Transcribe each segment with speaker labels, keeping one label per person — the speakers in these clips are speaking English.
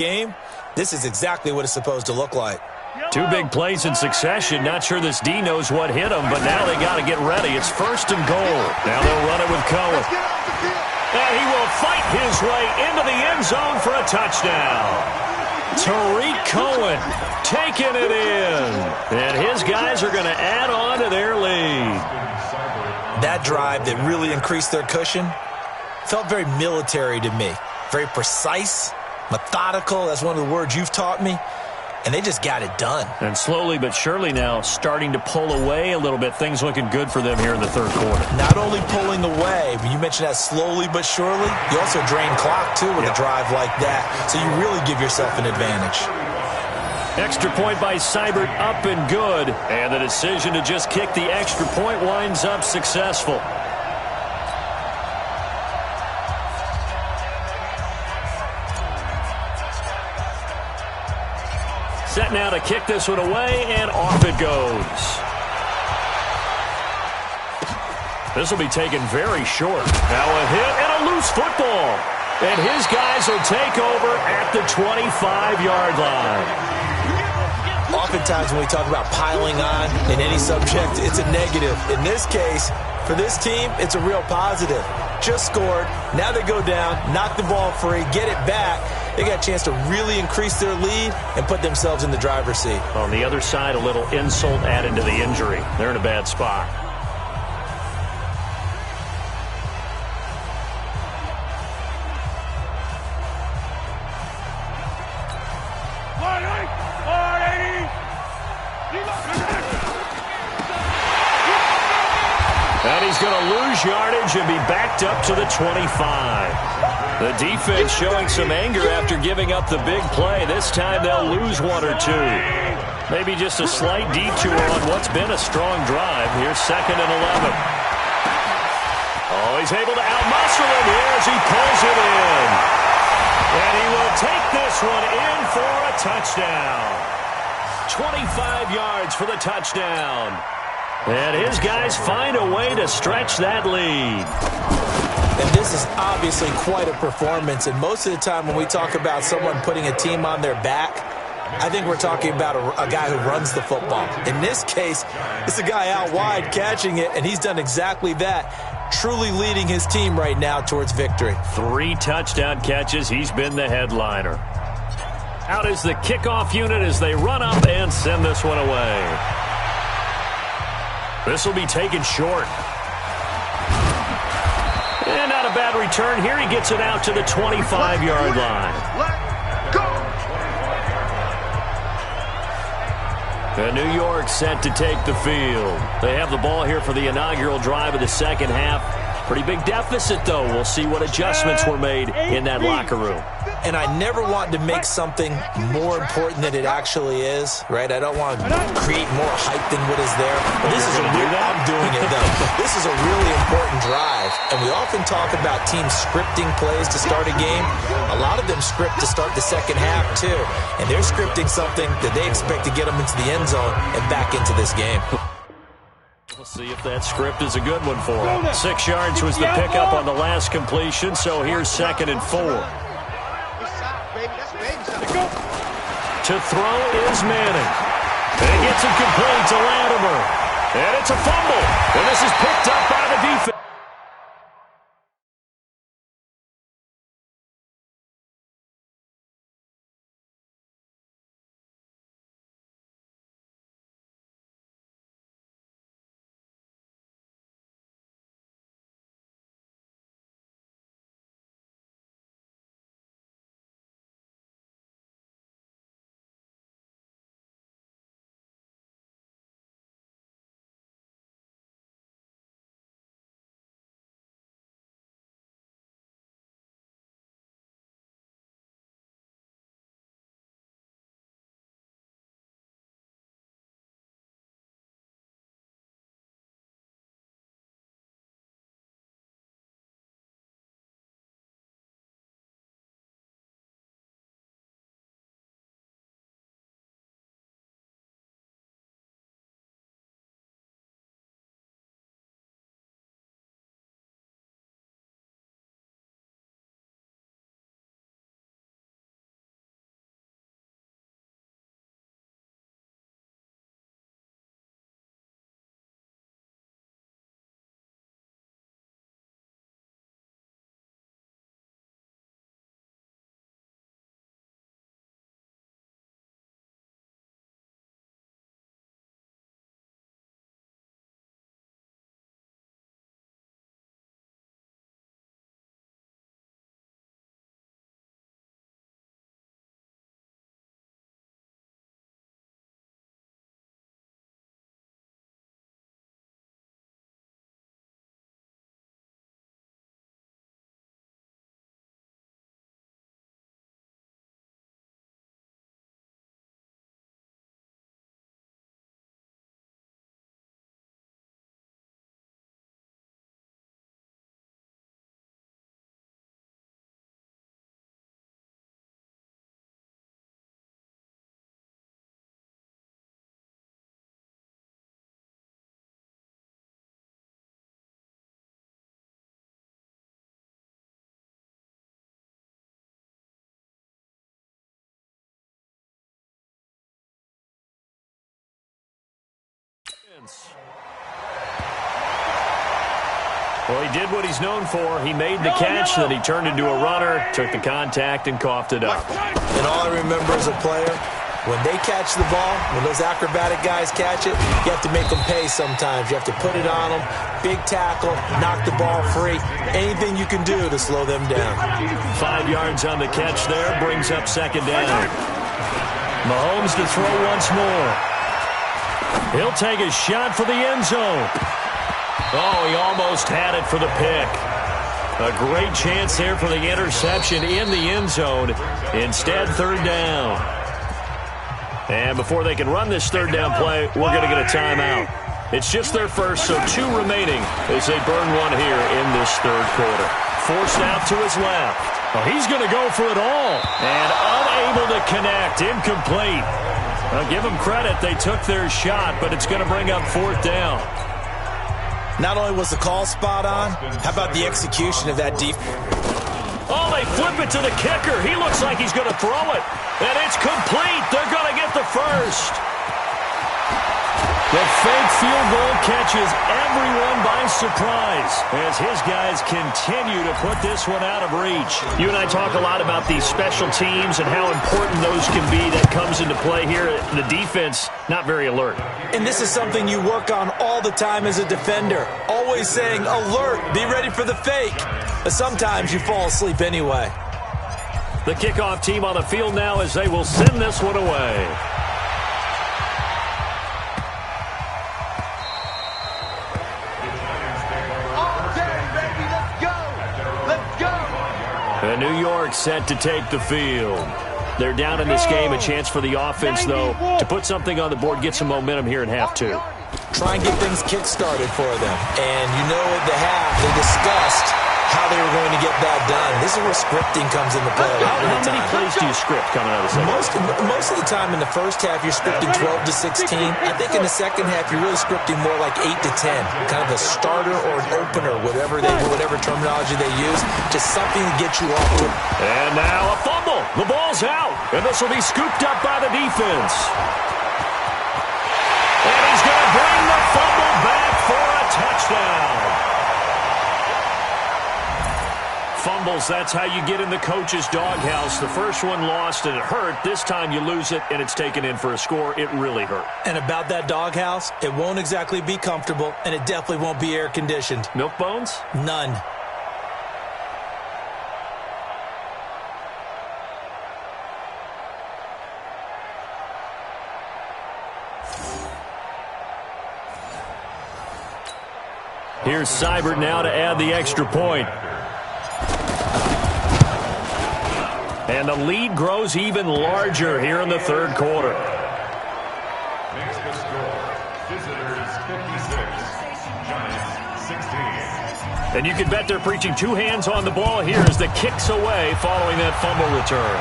Speaker 1: game, this is exactly what it's supposed to look like.
Speaker 2: Two big plays in succession. Not sure this D knows what hit him, but now they got to get ready. It's 1st and goal. Now they'll run it with Cohen. And he will fight his way into the end zone for a touchdown. Tariq Cohen taking it in. And his guys are going to add on to their lead.
Speaker 1: That drive that really increased their cushion felt very military to me. Very precise, methodical. That's one of the words you've taught me. And they just got it done.
Speaker 2: And slowly but surely now starting to pull away a little bit. Things looking good for them here in the third quarter.
Speaker 1: Not only pulling away, but you mentioned that slowly but surely. You also drain clock, too, with a drive like that. So you really give yourself an advantage.
Speaker 2: Extra point by Seibert, up and good. And the decision to just kick the extra point winds up successful. Set now to kick this one away, and off it goes. This will be taken very short. Now a hit and a loose football. And his guys will take over at the 25-yard line.
Speaker 1: Oftentimes when we talk about piling on in any subject, it's a negative. In this case, for this team, it's a real positive. Just scored. Now they go down, knock the ball free, get it back. They got a chance to really increase their lead and put themselves in the driver's seat.
Speaker 2: On the other side, a little insult added to the injury. They're in a bad spot. And he's going to lose yardage and be backed up to the 25. The defense showing some anger after giving up the big play. This time they'll lose one or two. Maybe just a slight detour on what's been a strong drive. Here's 2nd and 11. Oh, he's able to outmuscle him here as he pulls it in. And he will take this one in for a touchdown. 25 yards for the touchdown. And his guys find a way to stretch that lead.
Speaker 1: And this is obviously quite a performance. And most of the time when we talk about someone putting a team on their back, I think we're talking about a guy who runs the football. In this case, it's a guy out wide catching it, and he's done exactly that, truly leading his team right now towards victory.
Speaker 2: 3 touchdown catches. He's been the headliner. Out is the kickoff unit as they run up and send this one away. This will be taken short. And not a bad return here. He gets it out to the 25-yard line. And New York set to take the field. They have the ball here for the inaugural drive of the second half. Pretty big deficit, though. We'll see what adjustments were made in that locker room.
Speaker 1: And I never want to make something more important than it actually is, right? I don't want to create more hype than what is there. But this is I'm doing it, though. This is a really important drive. And we often talk about teams scripting plays to start a game. A lot of them script to start the second half, too. And they're scripting something that they expect to get them into the end zone and back into this game.
Speaker 2: We'll see if that script is a good one for him. 6 yards was the pickup on the last completion, so here's 2nd and 4. To throw is Manning. And he gets it complete to Latimer. And it's a fumble. And this is picked up by the defense. Well, he did what he's known for. He made the catch, then he turned into a runner, took the contact, and coughed it up.
Speaker 1: And all I remember as a player, when they catch the ball, when those acrobatic guys catch it, you have to make them pay sometimes. You have to put it on them, big tackle, knock the ball free, anything you can do to slow them down.
Speaker 2: 5 yards on the catch there, brings up second down. Mahomes to throw once more. He'll take a shot for the end zone. Oh, he almost had it for the pick. A great chance there for the interception in the end zone. Instead, third down. And before they can run this third down play, we're going to get a timeout. It's just their first, so 2 remaining as they burn one here in this third quarter. Forced out to his left. Oh, he's going to go for it all. And unable to connect. Incomplete. I'll give them credit. They took their shot, but it's going to bring up fourth down.
Speaker 1: Not only was the call spot on, how about the execution of that defense?
Speaker 2: Oh, they flip it to the kicker. He looks like he's going to throw it. And it's complete. They're going to get the first. The fake field goal catches everyone by surprise as his guys continue to put this one out of reach. You and I talk a lot about these special teams and how important those can be. That comes into play here. The defense, not very alert.
Speaker 1: And this is something you work on all the time as a defender. Always saying, alert, be ready for the fake. But sometimes you fall asleep anyway.
Speaker 2: The kickoff team on the field now as they will send this one away. And New York set to take the field. They're down in this game. A chance for the offense, though, to put something on the board, get some momentum here in half 2.
Speaker 1: Try and get things kick-started for them. And you know at the half, they discussed how they were going to get that done. This is where scripting comes into play.
Speaker 2: How many plays do you script coming out of the second?
Speaker 1: Most of the time in the first half, you're scripting 12 to 16. I think in the second half, you're really scripting more like 8 to 10. Kind of a starter or an opener, whatever terminology they use. Just something to get you off to.
Speaker 2: And now a fumble. The ball's out. And this will be scooped up by the defense. And he's going to bring the fumble back for a touchdown. Fumbles, that's how you get in the coach's doghouse. The first one lost and it hurt. This time you lose it and it's taken in for a score. It really hurt.
Speaker 1: And about that doghouse, it won't exactly be comfortable and it definitely won't be air-conditioned.
Speaker 2: Milk bones?
Speaker 1: None.
Speaker 2: Here's Seibert now to add the extra point. And the lead grows even larger here in the third quarter.
Speaker 3: Next to score, Visitors 56, Giants 16.
Speaker 2: And you can bet they're preaching 2 hands on the ball here as the kick's away following that fumble return.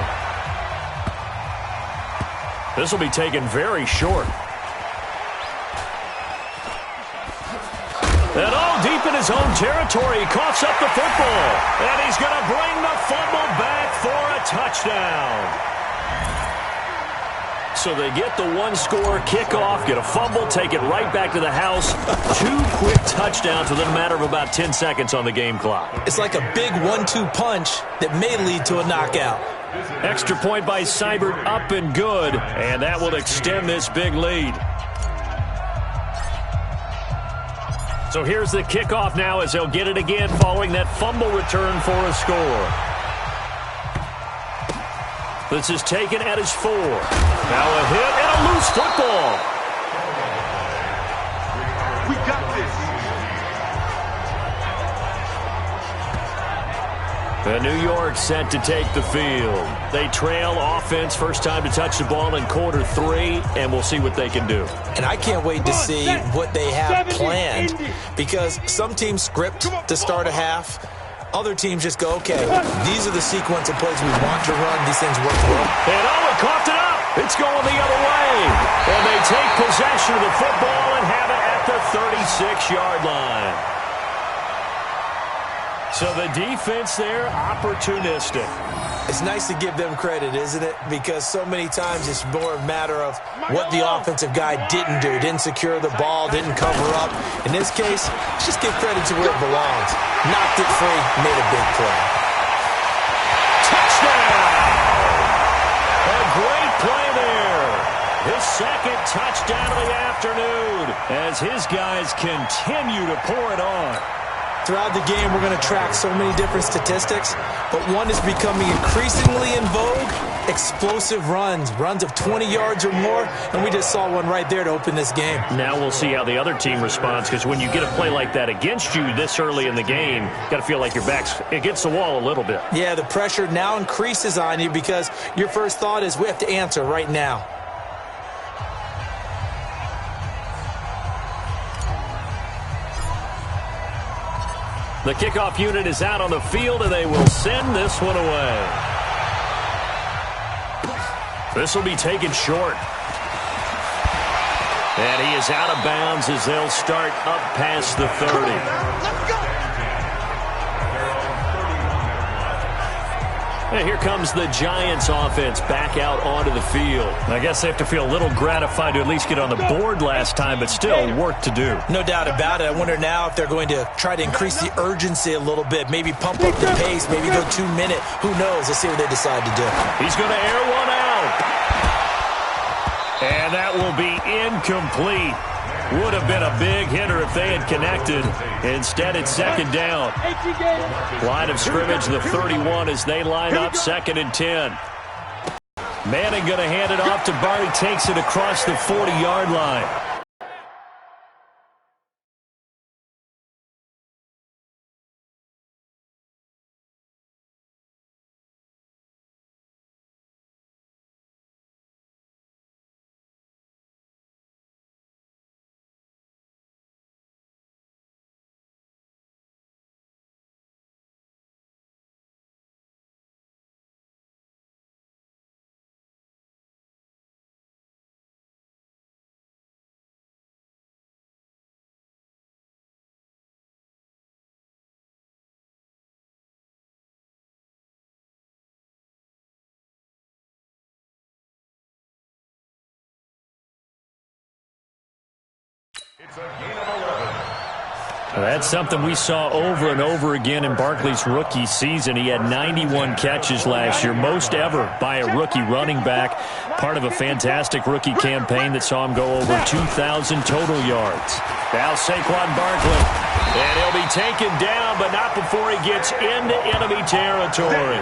Speaker 2: This will be taken very short. And all deep in his own territory, he coughs up the football. And he's going to bring the fumble back for a touchdown. So they get the 1-score kickoff, get a fumble, take it right back to the house. 2 quick touchdowns within a matter of about 10 seconds on the game clock.
Speaker 1: It's like a big 1-2 punch that may lead to a knockout.
Speaker 2: Extra point by Seibert, up and good. And that will extend this big lead. So here's the kickoff now as they'll get it again following that fumble return for a score. This is taken at his 4. Now a hit and a loose football.
Speaker 3: We got this.
Speaker 2: And New York set to take the field. They trail offense, first time to touch the ball in quarter 3, and we'll see what they can do.
Speaker 1: And I can't wait to see what they have planned, because some teams script to start a half. Other teams just go, okay, these are the sequence of plays we want to run. These things work well.
Speaker 2: And Owen coughed it up. It's going the other way. And they take possession of the football and have it at the 36-yard line. So the defense there, opportunistic.
Speaker 1: It's nice to give them credit, isn't it? Because so many times it's more a matter of what the offensive guy didn't do. Didn't secure the ball, didn't cover up. In this case, let's just give credit to where it belongs. Knocked it free, made a big play.
Speaker 2: Touchdown! A great play there. His second touchdown of the afternoon as his guys continue to pour it on.
Speaker 1: Throughout the game, we're going to track so many different statistics, but one is becoming increasingly in vogue: explosive runs of 20 yards or more, and we just saw one right there to open this game.
Speaker 2: Now we'll see how the other team responds, because when you get a play like that against you this early in the game, you got to feel like your back's against the wall a little bit.
Speaker 1: Yeah, the pressure now increases on you because your first thought is we have to answer right now.
Speaker 2: The kickoff unit is out on the field, and they will send this one away. This will be taken short. And he is out of bounds as they'll start up past the 30.
Speaker 3: Let's go!
Speaker 2: And here comes the Giants offense back out onto the field. I guess they have to feel a little gratified to at least get on the board last time, but still work to do.
Speaker 1: No doubt about it. I wonder now if they're going to try to increase the urgency a little bit, maybe pump up the pace, maybe go 2 minute. Who knows? Let's see what they decide to do.
Speaker 2: He's going to air one out. And that will be incomplete. Would have been a big hitter if they had connected. Instead, it's second down. Line of scrimmage, the 31, as they line up 2nd and 10. Manning going to hand it off to Barty. Takes it across the 40-yard line.
Speaker 3: It's a gain of 11.
Speaker 2: That's something we saw over and over again in Barkley's rookie season. He had 91 catches last year, most ever by a rookie running back, part of a fantastic rookie campaign that saw him go over 2,000 total yards. Now Saquon Barkley, and he'll be taken down, but not before he gets into enemy territory.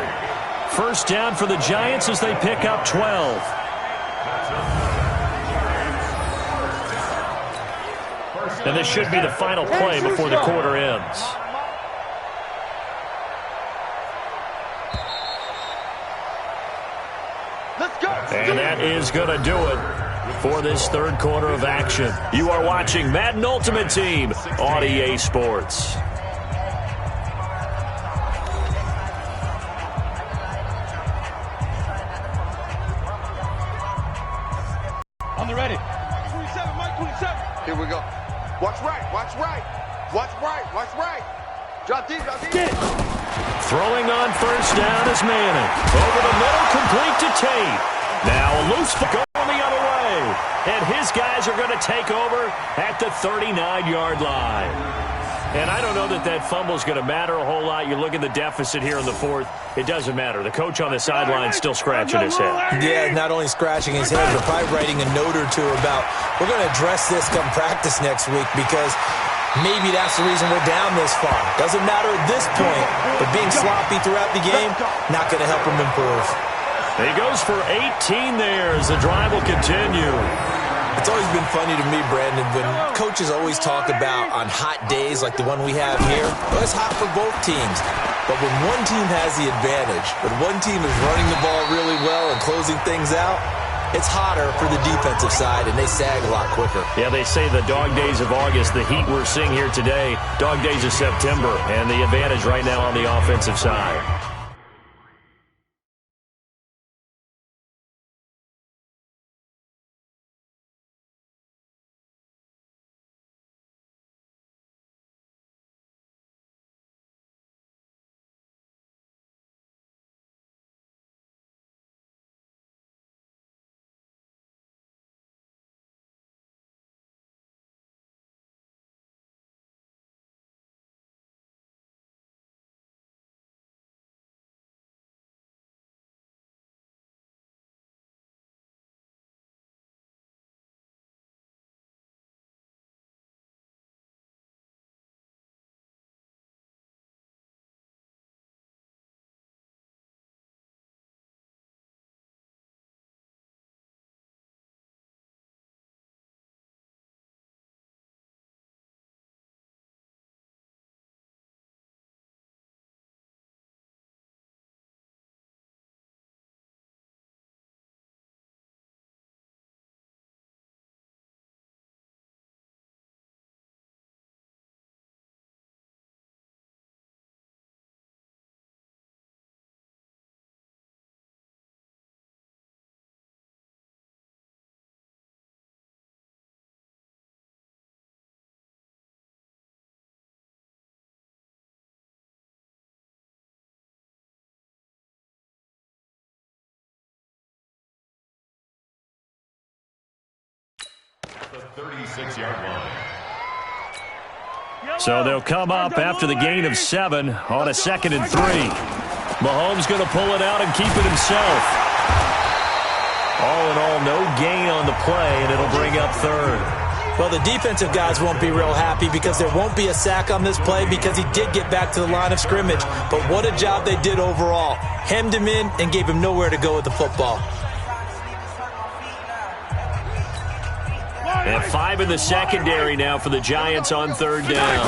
Speaker 2: First down for the Giants as they pick up 12. And this should be the final play before the quarter ends. And that is going to do it for this third quarter of action. You are watching Madden Ultimate Team on EA Sports.
Speaker 4: On the ready. 27, Mike 27.
Speaker 5: Here we go. Watch right, watch right. Watch right, watch right. Drop deep, drop deep.
Speaker 4: Get it.
Speaker 2: Throwing on first down is Manning. Over the middle, complete to Tate. Now a loose ball going the other way. And his guys are going to take over at the 39-yard line. And I don't know that that fumble is going to matter a whole lot. You look at the deficit here in the fourth. It doesn't matter. The coach on the sideline still scratching his head.
Speaker 1: Yeah, not only scratching his head, but probably writing a note or two about, we're going to address this come practice next week because maybe that's the reason we're down this far. Doesn't matter at this point, but being sloppy throughout the game, not going to help him improve.
Speaker 2: He goes for 18 there as the drive will continue.
Speaker 1: It's always been funny to me, Brandon, when coaches always talk about on hot days like the one we have here, well, it's hot for both teams. But when one team has the advantage, when one team is running the ball really well and closing things out, it's hotter for the defensive side, and they sag a lot quicker.
Speaker 2: Yeah, they say the dog days of August, the heat we're seeing here today, dog days of September, and the advantage right now on the offensive side.
Speaker 3: The 36-yard line.
Speaker 2: So they'll come up after the gain of 7 on a 2nd and 3. Mahomes going to pull it out and keep it himself. All in all, no gain on the play, and it'll bring up 3rd.
Speaker 1: Well, the defensive guys won't be real happy because there won't be a sack on this play because he did get back to the line of scrimmage. But what a job they did overall. Hemmed him in and gave him nowhere to go with the football.
Speaker 2: And 5 in the secondary now for the Giants on 3rd down.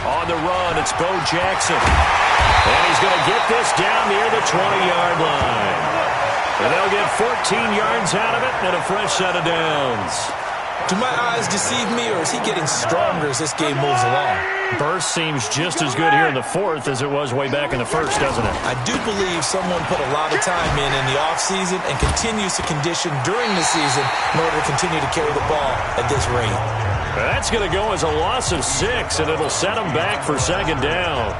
Speaker 2: On the run, it's Bo Jackson. And he's going to get this down near the 20-yard line. And they'll get 14 yards out of it and a fresh set of downs.
Speaker 1: Do my eyes deceive me, or is he getting stronger as this game moves along?
Speaker 2: Burst seems just as good here in the 4th as it was way back in the 1st, doesn't it?
Speaker 1: I do believe someone put a lot of time in the offseason and continues to condition during the season in order to continue to carry the ball at this rate.
Speaker 2: That's going to go as a loss of 6, and it'll set them back for 2nd down.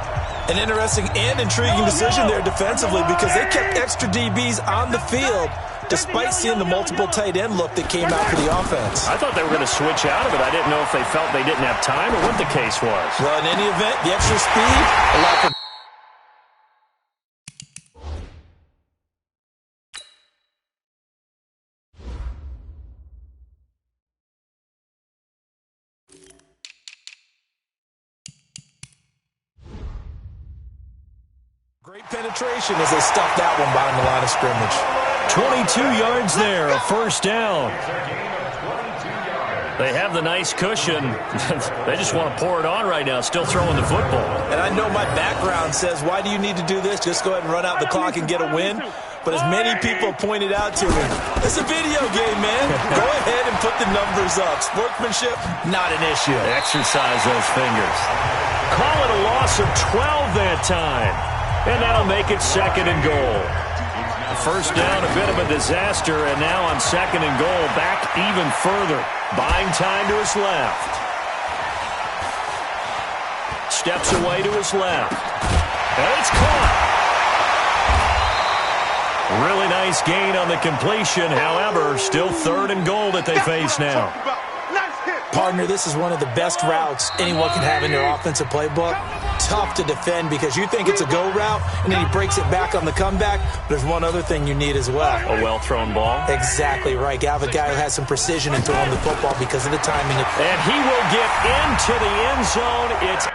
Speaker 1: An interesting and intriguing decision there defensively because they kept extra DBs on the field despite seeing the multiple tight end look that came out for the offense.
Speaker 2: I thought they were going to switch out of it. I didn't know if they felt they didn't have time or what the case was.
Speaker 1: Well, in any event, the extra speed allowed for... Great penetration as they stuffed that one behind the line of scrimmage.
Speaker 2: 22 yards there, a 1st down. They have the nice cushion. They just want to pour it on right now, still throwing the football.
Speaker 1: And I know my background says, why do you need to do this? Just go ahead and run out the clock and get a win. But as many people pointed out to me, it's a video game, man. Go ahead and put the numbers up. Sportsmanship, not an issue.
Speaker 2: Exercise those fingers. Call it a loss of 12 that time. And that'll make it 2nd and goal. The 1st down, a bit of a disaster, and now on 2nd and goal, back even further. Buying time to his left. Steps away to his left. And it's caught. Really nice gain on the completion. However, still 3rd and goal that they face now.
Speaker 1: Partner, this is one of the best routes anyone can have in their offensive playbook. Tough to defend because you think it's a go route, and then he breaks it back on the comeback. There's one other thing you need as well.
Speaker 2: A well-thrown ball.
Speaker 1: Exactly right. You have a guy who has some precision in throwing the football because of the timing.
Speaker 2: And he will get into the end zone. It's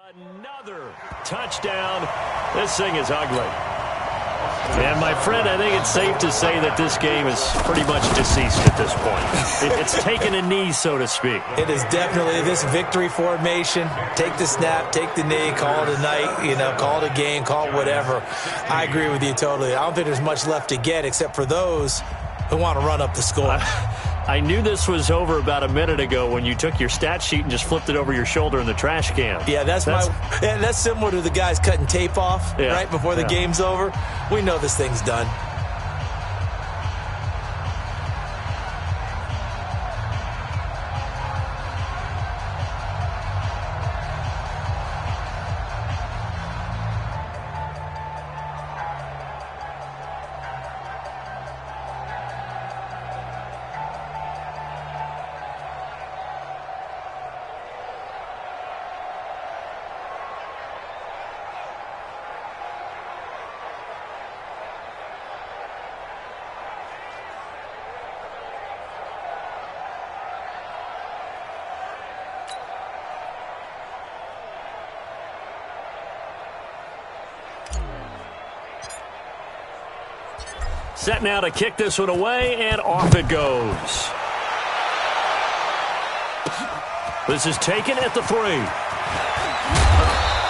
Speaker 2: Another touchdown. This thing is ugly. And, my friend, I think it's safe to say that this game is pretty much deceased at this point. It's taken a knee, so to speak.
Speaker 1: It is definitely this victory formation. Take the snap, take the knee, call it a night, call it a game, call it whatever. I agree with you totally. I don't think there's much left to get except for those who want to run up the score.
Speaker 2: I knew this was over about a minute ago when you took your stat sheet and just flipped it over your shoulder in the trash can.
Speaker 1: Yeah, that's similar to the guys cutting tape off right before the game's over. We know this thing's done.
Speaker 2: Set now to kick this one away, and off it goes. This is taken at the 3.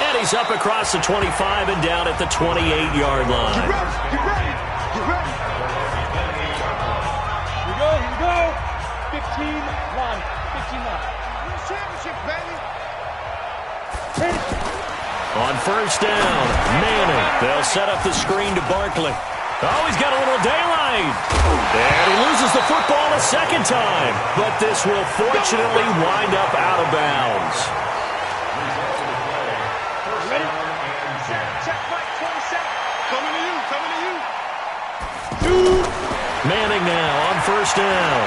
Speaker 2: And he's up across the 25 and down at the 28-yard line.
Speaker 5: Get ready, get ready, get ready.
Speaker 4: Here we go. 15 line. 15 line.
Speaker 5: Win championship, baby.
Speaker 2: On first down, Manning. They'll set up the screen to Barkley. Oh, he's got a little daylight. And he loses the football a second time. But this will fortunately wind up out of bounds.
Speaker 4: Ready?
Speaker 5: Check, Mike, 20 seconds. Coming to you.
Speaker 2: Manning now on first down.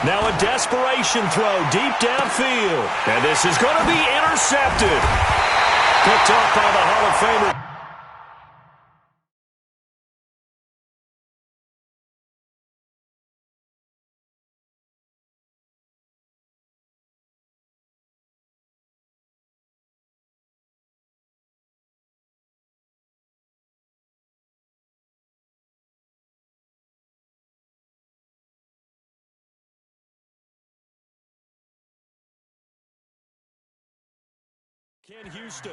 Speaker 2: Now a desperation throw deep downfield. And this is going to be intercepted. Picked off by the Hall of Famer. Ken Houston.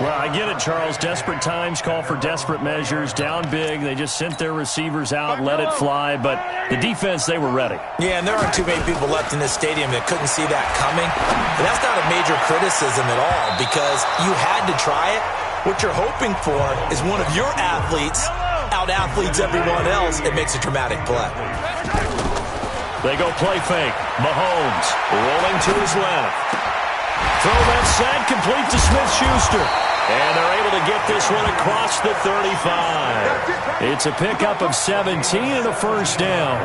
Speaker 2: Well, I get it, Charles. Desperate times call for desperate measures. Down big. They just sent their receivers out, let it fly. But the defense, they were ready.
Speaker 1: Yeah, and there aren't too many people left in this stadium that couldn't see that coming. And that's not a major criticism at all because you had to try it. What you're hoping for is one of your athletes out-athletes everyone else and makes a dramatic play.
Speaker 2: They go play fake. Mahomes rolling to his left. Throw that set, complete to Smith-Schuster. And they're able to get this one across the 35. It's a pickup of 17 and a first down.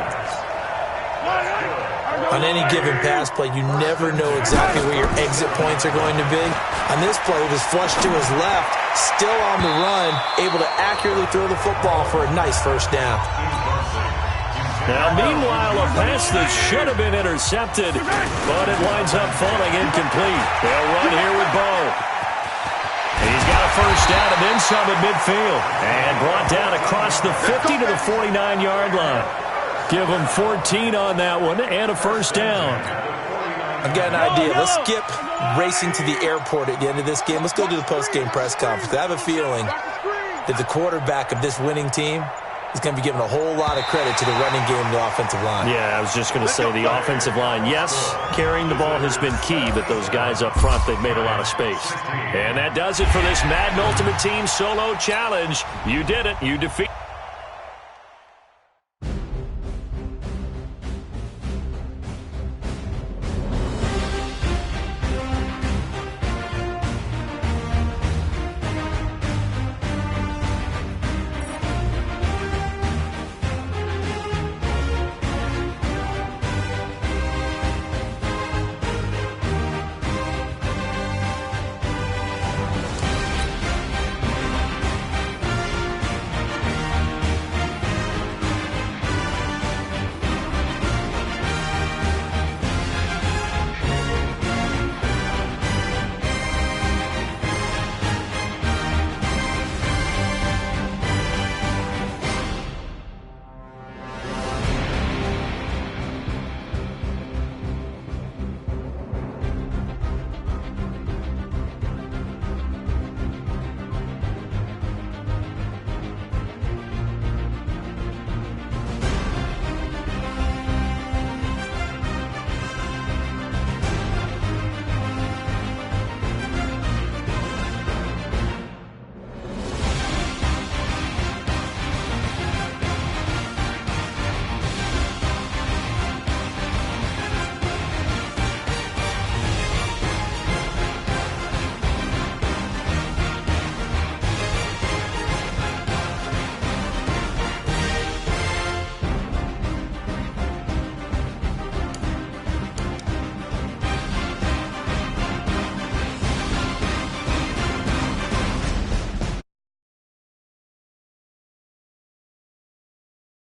Speaker 1: On any given pass play, you never know exactly where your exit points are going to be. On this play, it was flushed to his left, still on the run, able to accurately throw the football for a nice first down.
Speaker 2: Now, meanwhile, a pass that should have been intercepted, but it winds up falling incomplete. They'll run here with Bo. He's got a first down and then some at midfield. And brought down across the 50 to the 49-yard line. Give them 14 on that one and a first down.
Speaker 1: I've got an idea. Let's skip racing to the airport at the end of this game. Let's go to the post-game press conference. I have a feeling that the quarterback of this winning team is going to be given a whole lot of credit to the running game and the offensive line.
Speaker 2: Yeah, I was just going to say the offensive line, yes, carrying the ball has been key, but those guys up front, they've made a lot of space. And that does it for this Madden Ultimate Team Solo Challenge. You did it. You defeated